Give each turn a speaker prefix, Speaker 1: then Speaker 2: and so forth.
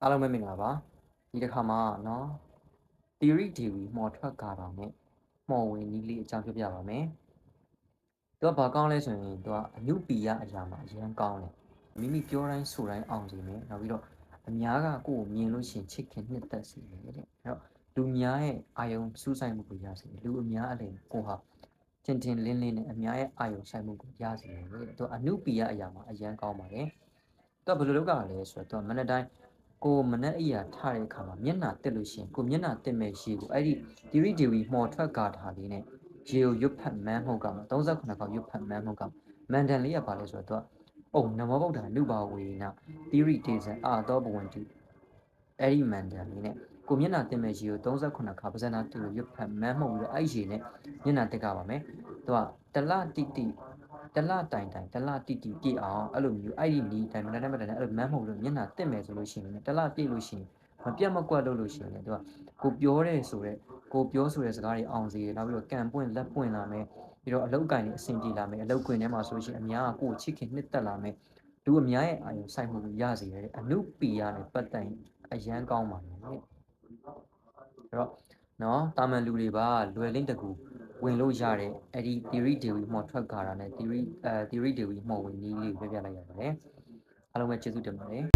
Speaker 1: အားလုံးပဲမင်္ဂလာပါဒီတစ်ခါမှာเนาะ theory theory မှော်ထွက်ကာတာနဲ့မှော်ဝင်နည်းလေးအကြောင်းပြောပြပါမယ်သူကဘာကောင်းလဲဆိုရင်သူကအနုပီယအရာမှာအရင်ကောင်းတယ်မိမိပြောတိုင်းဆိုတိုင်းအောင်စီမယ်နောက်ပြီးတော့အများကကိုယ်ကိုမြင်လို့ရှိရင်ချစ်ခင်နှစ်သက်စေတယ်တဲ့အဲ့တော့လူများရဲ့အာယုံစူးစိုက်မှုကိုရစေတယ်လူအများအလည်ကိုဟာတင်တင်လင်းလင်းနဲ့အများရဲ့အာယုံဆိုင်မှုကိုရစေတယ်တဲ့သူကအနုပီယအရာမှာအရင်ကောင်းပါတယ်သူကဘယ်လိုလုပ်ကြလဲဆိုတော့သူကမနေ့တိုင်းကိုမနဲ့အရာထားတဲ့အခါမှာမျက်နှာတက်လို့ရှိရင်ကိုမျက်နှာတက်မဲ့ရှိကိုအဲ့ဒီဒီရီဒီဝီမှော်ထွက်ကာထားလေးနဲ့ရေကိုရွတ်ဖတ်မန်းမှုကမှာ38ခေါက်ရွတ်ဖတ်မန်းမှုကမန်ဒန်လေးကပါလဲဆိုတော့သူကနမောဗုဒ္ဓနုဘာဝေနသီရိတေဇံအာသောဘဝန္တိအဲ့ဒီမန်ဒန်လေးနဲ့ကိုမျက်နှာတက်မဲ့ရေကို38ခါပါဇနာတူကိုရွတ်ဖတ်မန်းမှုပြီးတော့အဲ့ရေနဲ့မျက်နှာတက်ကပါမယ်သူကတလတိတိတလတိုင်တလတိတိပြည့်အောင်အဲ့လိုမျိုးအဲ့ဒီနီးတိုင်မတန်းမတန်းအဲ့လိုမန်းမှုလို့မျက်နှာတက်မယ်ဆိုလို့ရှိရင်တလပြည့်လို့ရှိရင်မပြတ်မကွက်လို့ရှိရင်သူကကိုပြောတဲ့ဆိုတဲ့ကိုပြောဆိုတဲ့စကားတွေအောင်စေတယ်နောက်ပြီးတော့ကံပွင့်လက်ပွင့်လာမယ်ပြီးတော့အလောက်ကန်တွေအဆင်ပြေလာမယ်အလောက်ကွင်ထဲမှာဆိုလို့ရှိရင်အများကကိုချစ်ခင်နှစ်သက်လာမယ်လူအများရဲ့အာရုံစိုက်မှုကိုရစေတယ်အနုပီယနဲ့ပတ်သက်အရန်ကောင်းပါတယ်အဲ့တော့နော်တာမန်လူတွေပါလွယ်လင်းတကူဝင်လို့ရတဲ့အဲ့ဒီ theory theory မှော်ထွက်ကာတာနဲ့ theory theory theory မှော်ဝင်နည်းလေးကိုပြပြလိုက်ရပါတယ်အားလုံးပဲကျေးဇူးတင်ပါတယ်